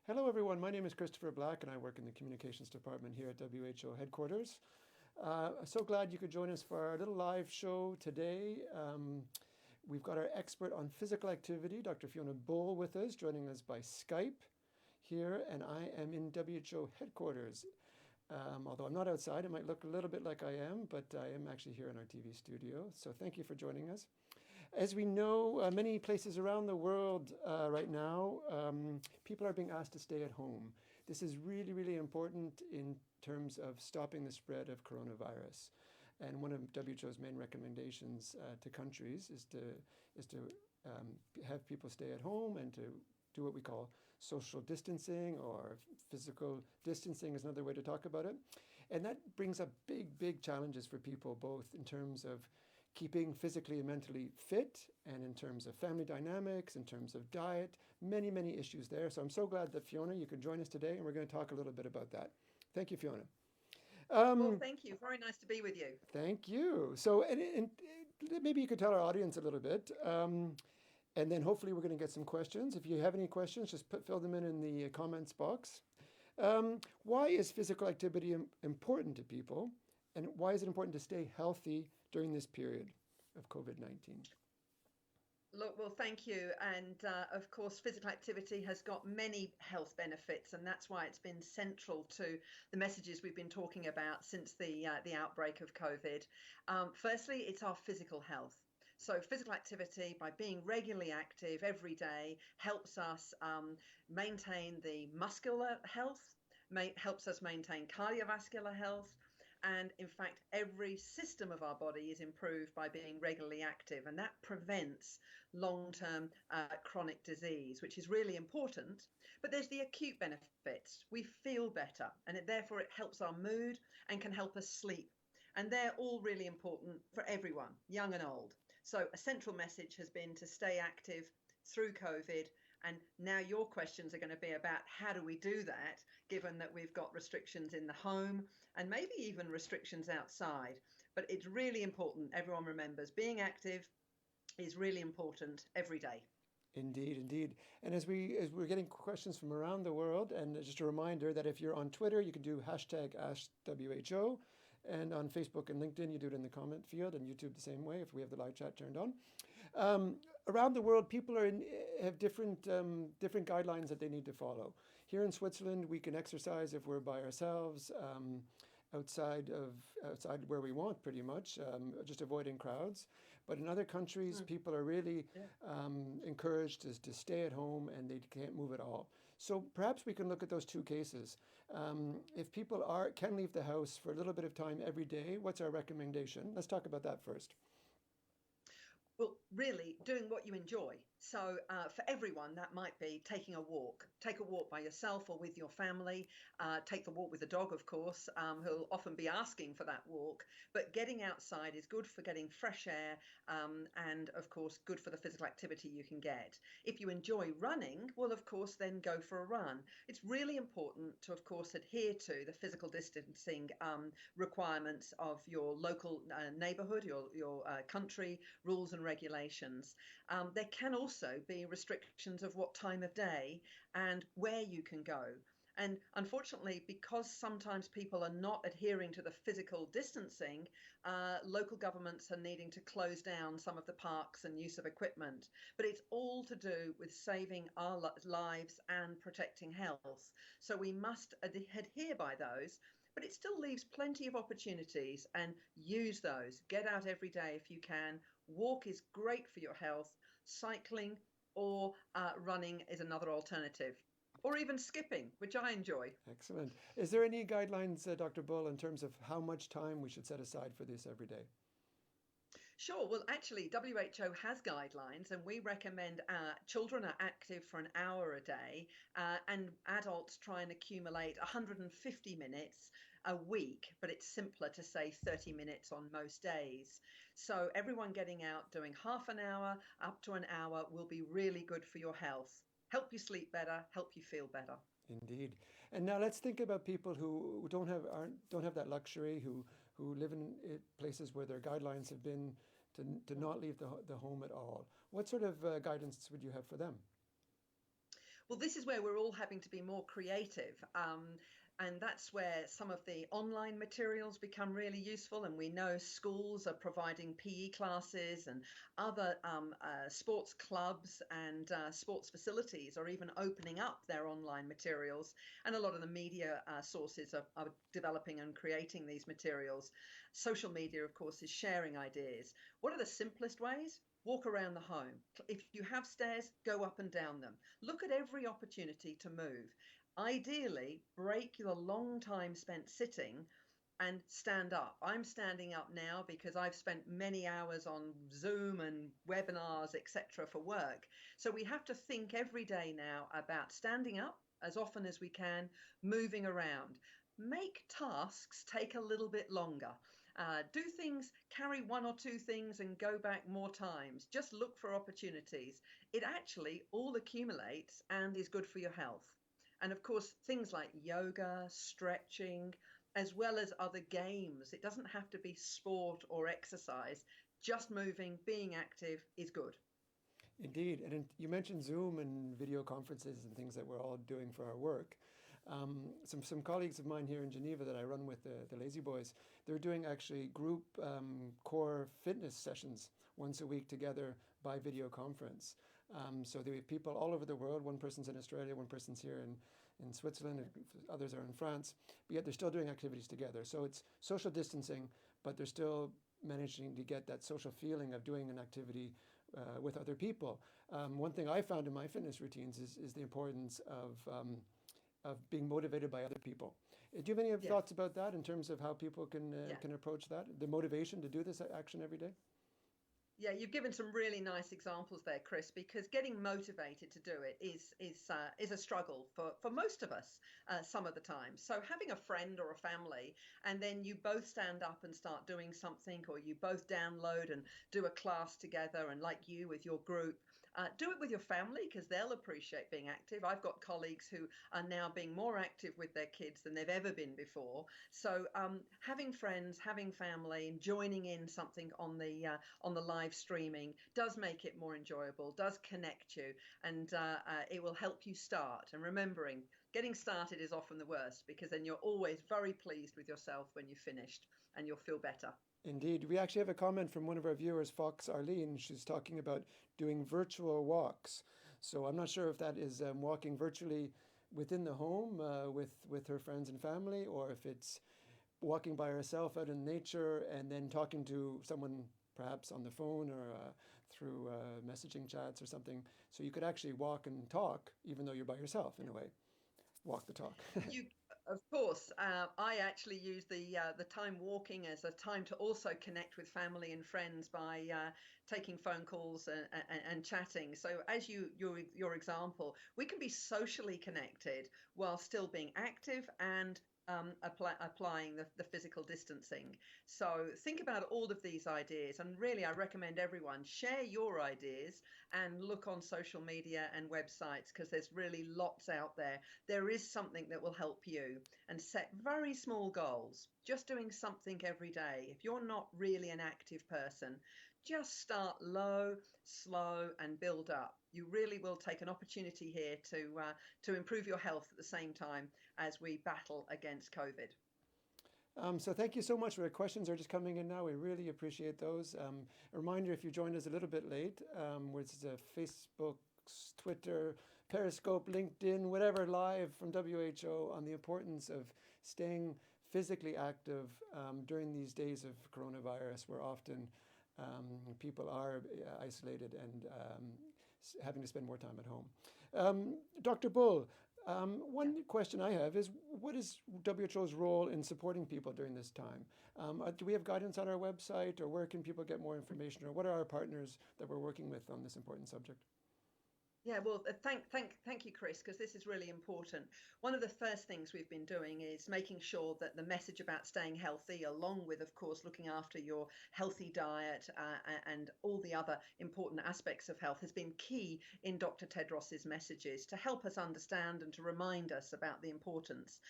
Hello, everyone. My name is Christopher Black, and I work in the communications department here at WHO headquarters. So glad you could join us for our little live show today. We've got our expert on physical activity, Dr. Fiona Bull, with us, joining us by Skype here, and I am in WHO headquarters. Although I'm not outside, it might look a little bit like I am, but I am actually here in our TV studio. So thank you for joining us. As we know, many places around the world right now, people are being asked to stay at home. This is really, really important in terms of stopping the spread of coronavirus. And one of WHO's main recommendations to countries is to have people stay at home and to do what we call social distancing, or physical distancing is another way to talk about it. And that brings up big, big challenges for people, both in terms of keeping physically and mentally fit, and in terms of family dynamics, in terms of diet, many, many issues there. So I'm so glad that Fiona, you could join us today, and we're going to talk a little bit about that. Thank you, Fiona. Well, thank you. Very nice to be with you. Thank you. So, and maybe you could tell our audience a little bit, and then hopefully we're going to get some questions. If you have any questions, just fill them in the comments box. Why is physical activity important to people, and why is it important to stay healthy during this period of COVID-19? Look, well, thank you. And of course, physical activity has got many health benefits, and that's why it's been central to the messages we've been talking about since the outbreak of COVID. Firstly, it's our physical health. So physical activity, by being regularly active every day, helps us maintain the muscular health, helps us maintain cardiovascular health. And in fact, every system of our body is improved by being regularly active, and that prevents long-term chronic disease, which is really important. But there's the acute benefits. We feel better, and therefore it helps our mood and can help us sleep. And they're all really important for everyone, young and old. So a central message has been to stay active through COVID. And now your questions are going to be about how do we do that, given that we've got restrictions in the home and maybe even restrictions outside. But it's really important, everyone remembers, being active is really important every day. Indeed, indeed. And as we're getting questions from around the world, and just a reminder that if you're on Twitter, you can do hashtag AskWHO, and on Facebook and LinkedIn, you do it in the comment field, and YouTube the same way if we have the live chat turned on. Around the world, people have different guidelines that they need to follow. Here in Switzerland, we can exercise if we're by ourselves. Outside where we want, pretty much, just avoiding crowds. But in other countries, people are really encouraged to stay at home, and they can't move at all. So perhaps we can look at those two cases. If people can leave the house for a little bit of time every day, what's our recommendation? Let's talk about that first. Well, really doing what you enjoy. So for everyone, that might be taking a walk. Take a walk by yourself or with your family. Take the walk with the dog, of course, who'll often be asking for that walk. But getting outside is good for getting fresh air and, of course, good for the physical activity you can get. If you enjoy running, well, of course, then go for a run. It's really important to, of course, adhere to the physical distancing requirements of your local neighbourhood, your country, rules and regulations. There can also be restrictions of what time of day and where you can go. And unfortunately, because sometimes people are not adhering to the physical distancing, local governments are needing to close down some of the parks and use of equipment. But it's all to do with saving our lives and protecting health. So we must adhere by those. But it still leaves plenty of opportunities, and use those. Get out every day if you can. Walk is great for your health. Cycling or running is another alternative. Or even skipping, which I enjoy. Excellent. Is there any guidelines, Dr. Bull, in terms of how much time we should set aside for this every day? Sure. Well, actually, WHO has guidelines, and we recommend children are active for an hour a day, and adults try and accumulate 150 minutes a week, but it's simpler to say 30 minutes on most days. So everyone getting out, doing half an hour up to an hour will be really good for your health. Help you sleep better, help you feel better. Indeed. And now let's think about people who don't have that luxury, who live in places where their guidelines have been to not leave the home at all. What sort of guidance would you have for them? Well, this is where we're all having to be more creative. And that's where some of the online materials become really useful. And we know schools are providing PE classes and other sports clubs and sports facilities are even opening up their online materials. And a lot of the media sources are developing and creating these materials. Social media, of course, is sharing ideas. What are the simplest ways? Walk around the home. If you have stairs, go up and down them. Look at every opportunity to move. Ideally, break the long time spent sitting and stand up. I'm standing up now because I've spent many hours on Zoom and webinars, etc., for work. So we have to think every day now about standing up as often as we can, moving around. Make tasks take a little bit longer. Do things, carry one or two things and go back more times. Just look for opportunities. It actually all accumulates and is good for your health. And of course, things like yoga, stretching, as well as other games. It doesn't have to be sport or exercise. Just moving, being active is good. Indeed. And you mentioned Zoom and video conferences and things that we're all doing for our work. Some colleagues of mine here in Geneva that I run with, the Lazy Boys, they're doing actually group core fitness sessions once a week together by video conference. So there are people all over the world. One person's in Australia, one person's here in Switzerland, others are in France, but yet they're still doing activities together. So it's social distancing, but they're still managing to get that social feeling of doing an activity with other people. One thing I found in my fitness routines is the importance of being motivated by other people. Do you have any thoughts about that in terms of how people can approach that, the motivation to do this action every day? Yeah, you've given some really nice examples there, Chris, because getting motivated to do it is a struggle for most of us some of the time. So having a friend or a family, and then you both stand up and start doing something, or you both download and do a class together, and like you with your group, do it with your family because they'll appreciate being active. I've got colleagues who are now being more active with their kids than they've ever been before. So having friends, having family, and joining in something on the live streaming does make it more enjoyable, does connect you, and it will help you start. And remembering, getting started is often the worst because then you're always very pleased with yourself when you've finished and you'll feel better. Indeed. We actually have a comment from one of our viewers, Fox Arlene. She's talking about doing virtual walks. So I'm not sure if that is walking virtually within the home with her friends and family, or if it's walking by herself out in nature and then talking to someone perhaps on the phone or through messaging chats or something. So you could actually walk and talk even though you're by yourself in a way. Walk the talk. Of course, I actually use the time walking as a time to also connect with family and friends by taking phone calls and chatting. So as your example, we can be socially connected while still being active and applying the physical distancing. So think about all of these ideas, and really I recommend everyone share your ideas and look on social media and websites because there's really lots out there. There is something that will help you, and set very small goals. Just doing something every day. If you're not really an active person, just start low, slow, and build up. You really will take an opportunity here to improve your health at the same time as we battle against COVID. So thank you so much. Our questions are just coming in now. We really appreciate those. A reminder, if you joined us a little bit late, which is Facebook, Twitter, Periscope, LinkedIn, whatever, live from WHO on the importance of staying physically active during these days of coronavirus, where often people are isolated and having to spend more time at home. Dr. Bull, one question I have is, what is WHO's role in supporting people during this time? Do we have guidance on our website, or where can people get more information, or what are our partners that we're working with on this important subject? Yeah, well, thank you, Chris, because this is really important. One of the first things we've been doing is making sure that the message about staying healthy, along with, of course, looking after your healthy diet and all the other important aspects of health, has been key in Dr. Tedros's messages to help us understand and to remind us about the importance.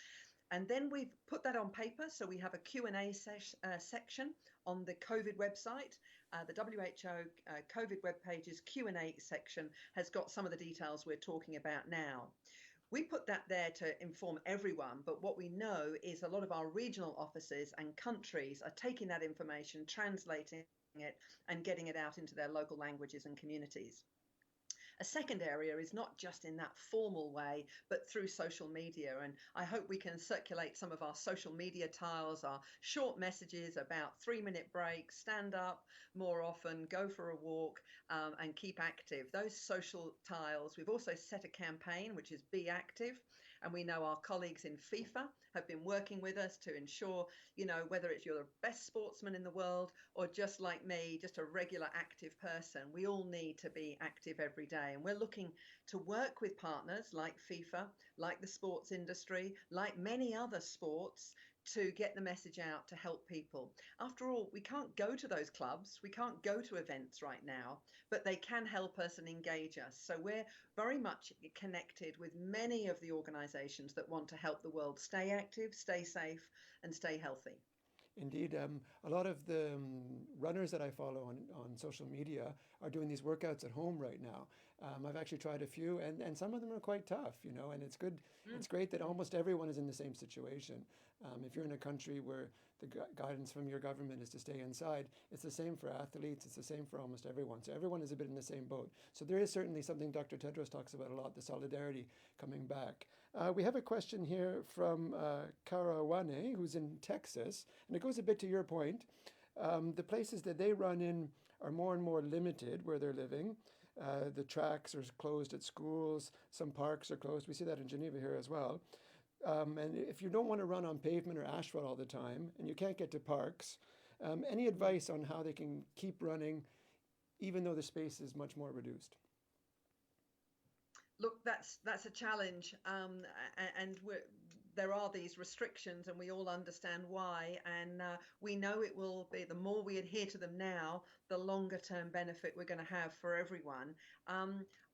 And then we've put that on paper. So we have a Q&A section on the COVID website. The WHO COVID web page's Q&A section has got some of the details we're talking about now. We put that there to inform everyone, but what we know is a lot of our regional offices and countries are taking that information, translating it, and getting it out into their local languages and communities. A second area is not just in that formal way, but through social media. And I hope we can circulate some of our social media tiles, our short messages about 3-minute breaks, stand up more often, go for a walk, and keep active. Those social tiles. We've also set a campaign, which is Be Active. And we know our colleagues in FIFA have been working with us to ensure, whether it's you're the best sportsman in the world or just like me, just a regular active person, we all need to be active every day. And we're looking to work with partners like FIFA, like the sports industry, like many other sports, to get the message out to help people. After all, we can't go to those clubs, we can't go to events right now, but they can help us and engage us. So we're very much connected with many of the organizations that want to help the world stay active, stay safe, and stay healthy. Indeed, a lot of the runners that I follow on social media are doing these workouts at home right now. I've actually tried a few, and some of them are quite tough, and it's good. It's great that almost everyone is in the same situation. If you're in a country where the guidance from your government is to stay inside, it's the same for athletes, it's the same for almost everyone. So everyone is a bit in the same boat. So there is certainly something Dr. Tedros talks about a lot, the solidarity coming back. We have a question here from Karawane, who's in Texas, and it goes a bit to your point. The places that they run in are more and more limited where they're living. The tracks are closed at schools, some parks are closed. We see that in Geneva here as well. And if you don't want to run on pavement or asphalt all the time, and you can't get to parks, any advice on how they can keep running even though the space is much more reduced? Look, that's a challenge, and there are these restrictions, and we all understand why. And we know it will be, the more we adhere to them now, the longer term benefit we're going to have for everyone.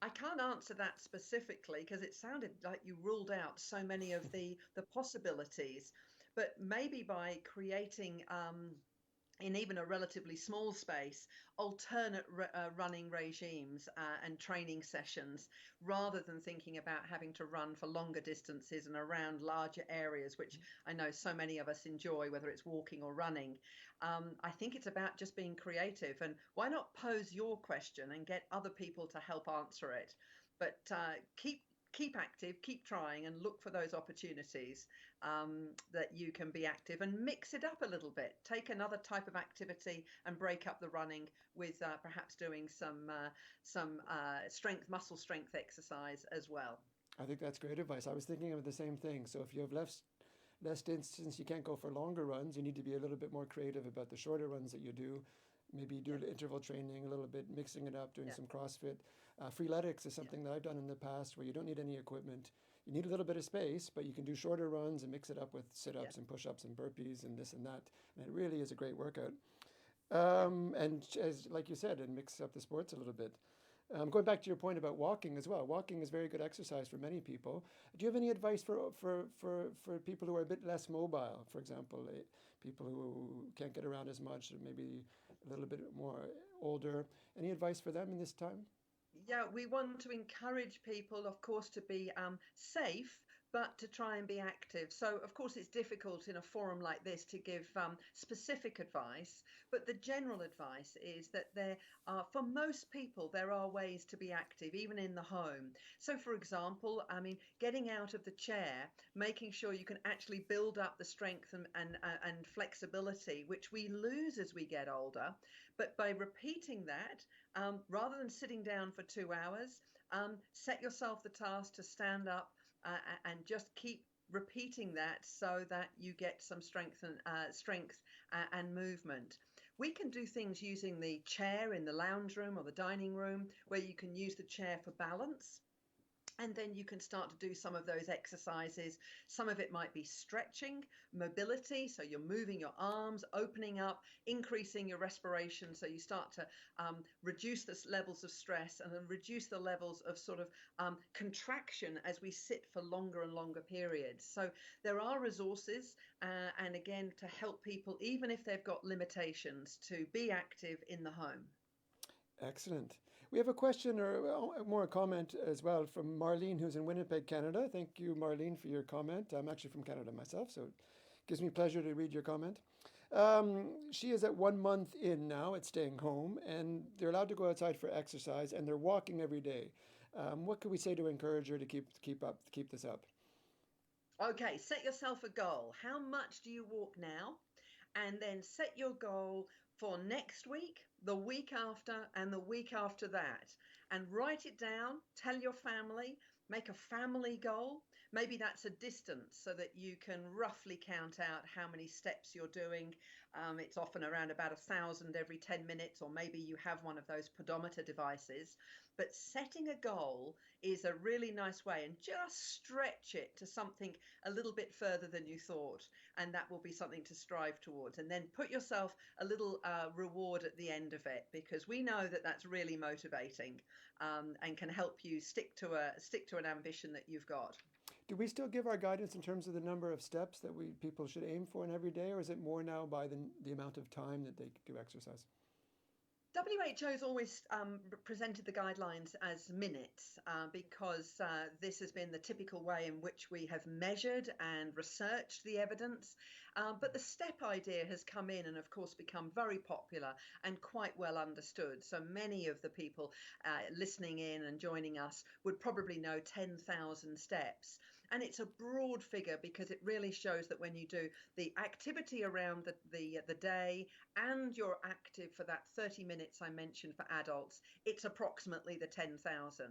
I can't answer that specifically because it sounded like you ruled out so many of the possibilities, but maybe by creating in even a relatively small space, alternate running regimes and training sessions, rather than thinking about having to run for longer distances and around larger areas, which I know so many of us enjoy, whether it's walking or running. I think it's about just being creative. And why not pose your question and get other people to help answer it? But keep active, keep trying, and look for those opportunities that you can be active, and mix it up a little bit. Take another type of activity and break up the running with perhaps doing some muscle strength exercise as well. I think that's great advice. I was thinking of the same thing. So if you have less distance, you can't go for longer runs. You need to be a little bit more creative about the shorter runs that you do. Maybe do interval training a little bit, mixing it up, doing some CrossFit. Freeletics is something that I've done in the past where you don't need any equipment. You need a little bit of space, but you can do shorter runs and mix it up with sit-ups and push-ups and burpees and this and that. And it really is a great workout. And as like you said, and mix up the sports a little bit. Going back to your point about walking as well. Walking is very good exercise for many people. Do you have any advice for people who are a bit less mobile, for example, people who can't get around as much, or maybe a little bit more older? Any advice for them in this time? Yeah, we want to encourage people, of course, to be safe, but to try and be active. So, of course, it's difficult in a forum like this to give specific advice, but the general advice is that for most people, there are ways to be active, even in the home. So, for example, getting out of the chair, making sure you can actually build up the strength and flexibility, which we lose as we get older. But by repeating that, rather than sitting down for 2 hours, set yourself the task to stand up and just keep repeating that so that you get some strength and movement. We can do things using the chair in the lounge room or the dining room, where you can use the chair for balance. And then you can start to do some of those exercises. Some of it might be stretching, mobility. So you're moving your arms, opening up, increasing your respiration. So you start to reduce the levels of stress and then reduce the levels of sort of contraction as we sit for longer and longer periods. So there are resources, and again, to help people, even if they've got limitations, to be active in the home. Excellent. We have a question or more a comment as well from Marlene, who's in Winnipeg, Canada. Thank you, Marlene, for your comment. I'm actually from Canada myself, so it gives me pleasure to read your comment. She is at 1 month in now at staying home, and they're allowed to go outside for exercise, and they're walking every day. What could we say to encourage her to keep this up? Okay, set yourself a goal. How much do you walk now? And then set your goal for next week, the week after, and the week after that. And write it down, tell your family, make a family goal. Maybe that's a distance so that you can roughly count out how many steps you're doing. It's often around about 1,000 every 10 minutes, or maybe you have one of those pedometer devices. But setting a goal is a really nice way, and just stretch it to something a little bit further than you thought. And that will be something to strive towards. And then put yourself a little reward at the end of it, because we know that that's really motivating, and can help you stick to an ambition that you've got. Do we still give our guidance in terms of the number of steps that people should aim for in every day, or is it more now by the amount of time that they do exercise? WHO has always presented the guidelines as minutes, because this has been the typical way in which we have measured and researched the evidence. But the step idea has come in and, of course, become very popular and quite well understood. So many of the people listening in and joining us would probably know 10,000 steps. And it's a broad figure because it really shows that when you do the activity around the day and you're active for that 30 minutes I mentioned for adults, it's approximately the 10,000.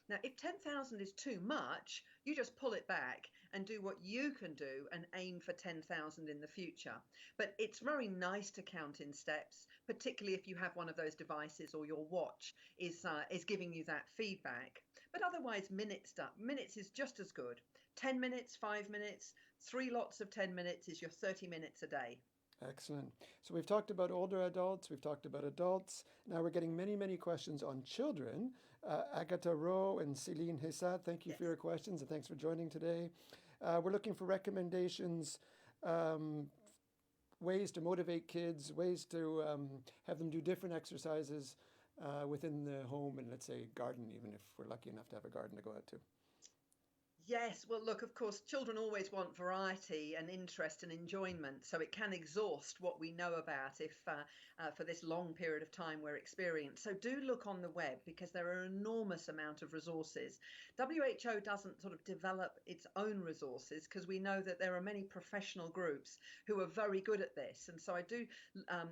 Now, if 10,000 is too much, you just pull it back and do what you can do and aim for 10,000 in the future. But it's very nice to count in steps, particularly if you have one of those devices or your watch is giving you that feedback. But otherwise, minutes is just as good. 10 minutes, 5 minutes, 3 lots of 10 minutes is your 30 minutes a day. Excellent. So we've talked about older adults, we've talked about adults. Now we're getting many, many questions on children. Agatha Rowe and Celine Hessat, thank you for your questions and thanks for joining today. We're looking for recommendations, ways to motivate kids, ways to have them do different exercises within the home and, let's say, garden, even if we're lucky enough to have a garden to go out to. Yes, well, look, of course, children always want variety and interest and enjoyment, so it can exhaust what we know about if for this long period of time we're experienced. So do look on the web because there are an enormous amount of resources. WHO doesn't sort of develop its own resources because we know that there are many professional groups who are very good at this. And so I do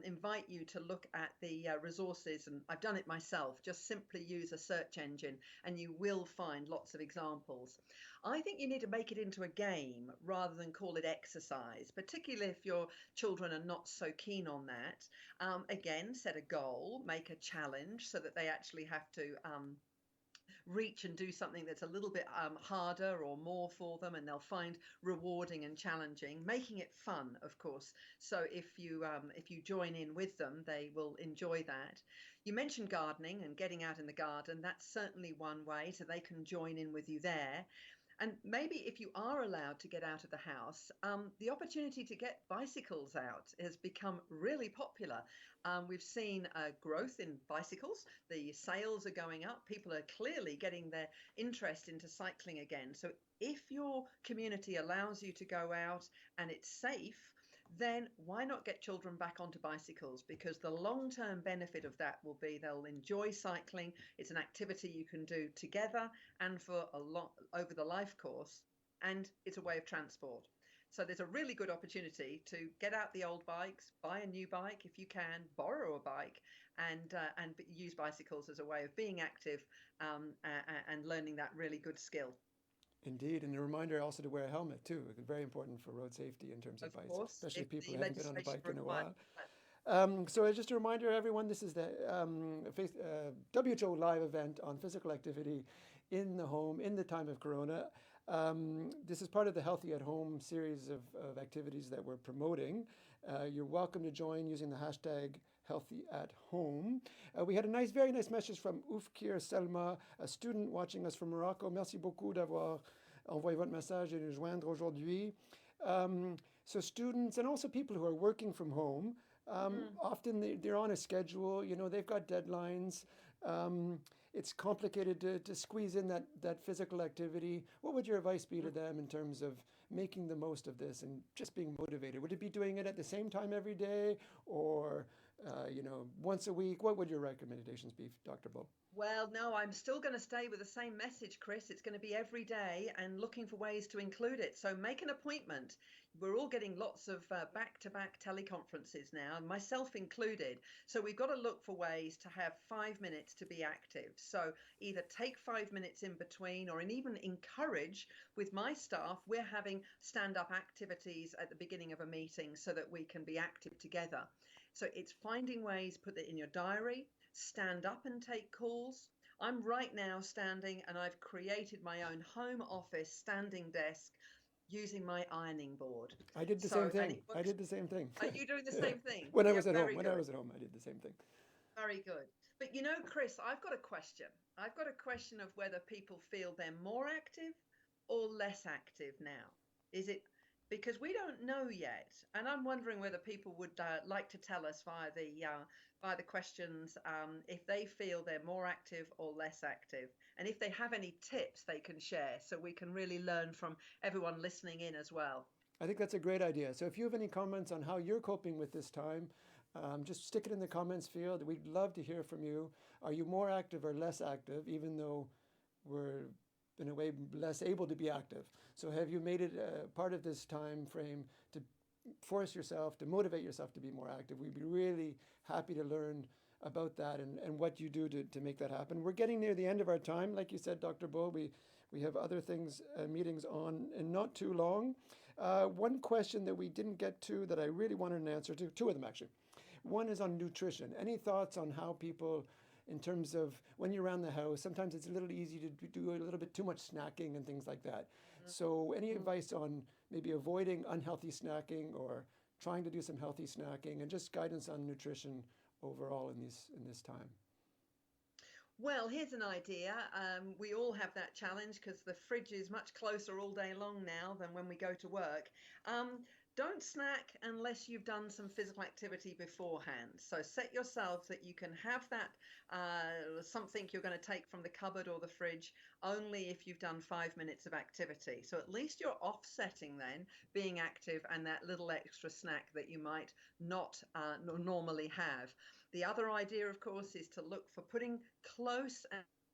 invite you to look at the resources, and I've done it myself. Just simply use a search engine and you will find lots of examples. I think you need to make it into a game rather than call it exercise, particularly if your children are not so keen on that. Again, set a goal, make a challenge so that they actually have to reach and do something that's a little bit harder or more for them, and they'll find rewarding and challenging, making it fun, of course. So if you join in with them, they will enjoy that. You mentioned gardening and getting out in the garden. That's certainly one way, so they can join in with you there. And maybe if you are allowed to get out of the house, the opportunity to get bicycles out has become really popular. We've seen a growth in bicycles. The sales are going up. People are clearly getting their interest into cycling again. So if your community allows you to go out and it's safe, then why not get children back onto bicycles? Because the long-term benefit of that will be they'll enjoy cycling. It's an activity you can do together and for a lot over the life course, and it's a way of transport. So there's a really good opportunity to get out the old bikes, buy a new bike if you can, borrow a bike, and use bicycles as a way of being active and learning that really good skill. Indeed, and a reminder also to wear a helmet too. It's very important for road safety in terms of bikes, especially people who haven't been on a bike in a while. So just a reminder, everyone, this is the WHO live event on physical activity in the home in the time of Corona. This is part of the Healthy at Home series of activities that we're promoting. You're welcome to join using the hashtag Healthy at Home. We had a very nice message from Oufkir Selma, a student watching us from Morocco. Merci beaucoup d'avoir envoyé votre message et nous joindre aujourd'hui. So students and also people who are working from home, often they're on a schedule, they've got deadlines. It's complicated to squeeze in that physical activity. What would your advice be to them in terms of making the most of this and just being motivated? Would it be doing it at the same time every day or, once a week? What would your recommendations be, Dr. Bull? Well, no, I'm still going to stay with the same message, Chris. It's going to be every day and looking for ways to include it. So make an appointment. We're all getting lots of back-to-back teleconferences now, myself included. So we've got to look for ways to have 5 minutes to be active. So either take 5 minutes in between or even encourage with my staff, we're having stand-up activities at the beginning of a meeting so that we can be active together. So it's finding ways, put it in your diary, stand up and take calls. I'm right now standing and I've created my own home office standing desk using my ironing board. I did the same thing. I did the same thing. Are you doing the same thing? When I was at home. When I was at home, I did the same thing. Very good. But Chris, I've got a question. I've got a question of whether people feel they're more active or less active now. Is it because we don't know yet, and I'm wondering whether people would like to tell us via the questions if they feel they're more active or less active, and if they have any tips they can share, so we can really learn from everyone listening in as well. I think that's a great idea. So if you have any comments on how you're coping with this time, just stick it in the comments field. We'd love to hear from you. Are you more active or less active, even though we're in a way less able to be active? So have you made it part of this time frame to force yourself, to motivate yourself to be more active? We'd be really happy to learn about that and what you do to make that happen. We're getting near the end of our time. Like you said, Dr. Bull, we have other things, meetings on in not too long. One question that we didn't get to that I really wanted an answer to, two of them actually. One is on nutrition. Any thoughts on how people, in terms of when you're around the house, sometimes it's a little easy to do a little bit too much snacking and things like that. So any advice on maybe avoiding unhealthy snacking or trying to do some healthy snacking, and just guidance on nutrition overall in this time? Well, here's an idea. We all have that challenge because the fridge is much closer all day long now than when we go to work. Don't snack unless you've done some physical activity beforehand. So set yourself that you can have that something you're going to take from the cupboard or the fridge only if you've done 5 minutes of activity. So at least you're offsetting then being active and that little extra snack that you might not normally have. The other idea, of course, is to look for putting close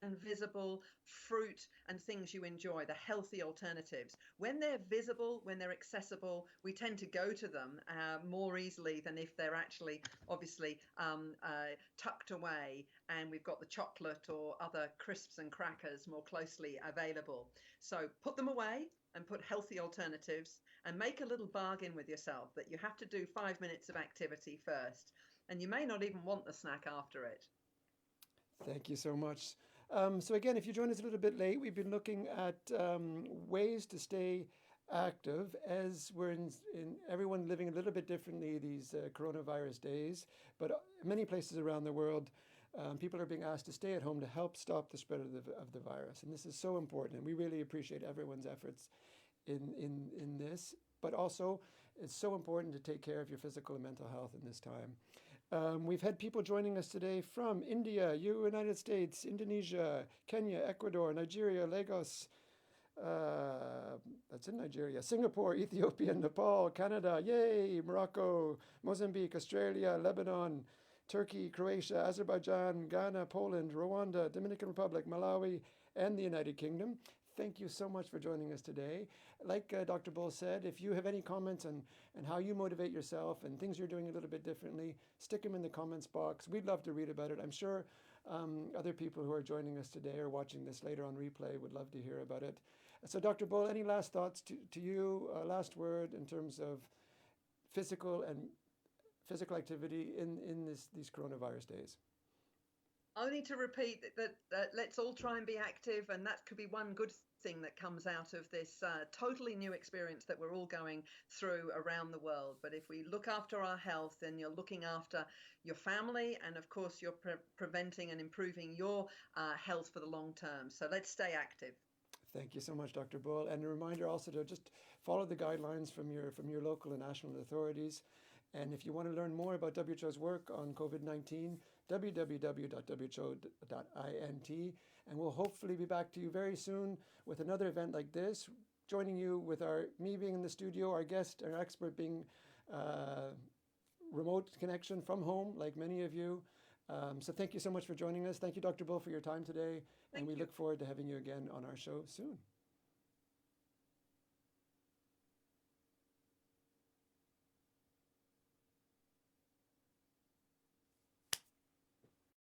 and visible fruit and things you enjoy, the healthy alternatives. When they're visible, when they're accessible, we tend to go to them more easily than if they're actually obviously tucked away and we've got the chocolate or other crisps and crackers more closely available. So put them away and put healthy alternatives and make a little bargain with yourself that you have to do 5 minutes of activity first. And you may not even want the snack after it. Thank you so much. So again, if you join us a little bit late, we've been looking at ways to stay active as we're in everyone living a little bit differently these coronavirus days. But many places around the world, people are being asked to stay at home to help stop the spread of the virus. And this is so important. And we really appreciate everyone's efforts in this. But also, it's so important to take care of your physical and mental health in this time. We've had people joining us today from India, United States, Indonesia, Kenya, Ecuador, Nigeria, Lagos, that's in Nigeria, Singapore, Ethiopia, Nepal, Canada, yay, Morocco, Mozambique, Australia, Lebanon, Turkey, Croatia, Azerbaijan, Ghana, Poland, Rwanda, Dominican Republic, Malawi, and the United Kingdom. Thank you so much for joining us today. Like Dr. Bull said, if you have any comments on how you motivate yourself and things you're doing a little bit differently, stick them in the comments box. We'd love to read about it. I'm sure other people who are joining us today or watching this later on replay would love to hear about it. So Dr. Bull, any last thoughts to you, last word in terms of physical and physical activity in these coronavirus days. Only to repeat that let's all try and be active, and that could be one good thing that comes out of this totally new experience that we're all going through around the world. But if we look after our health, then you're looking after your family, and of course you're preventing and improving your health for the long term. So let's stay active. Thank you so much, Dr. Bull. And a reminder also to just follow the guidelines from your local and national authorities. And if you want to learn more about WHO's work on COVID-19, www.who.int. And we'll hopefully be back to you very soon with another event like this, joining you with me being in the studio, our guest, our expert being remote connection from home, like many of you. So thank you so much for joining us. Thank you, Dr. Bull, for your time today. And we look forward to having you again on our show soon.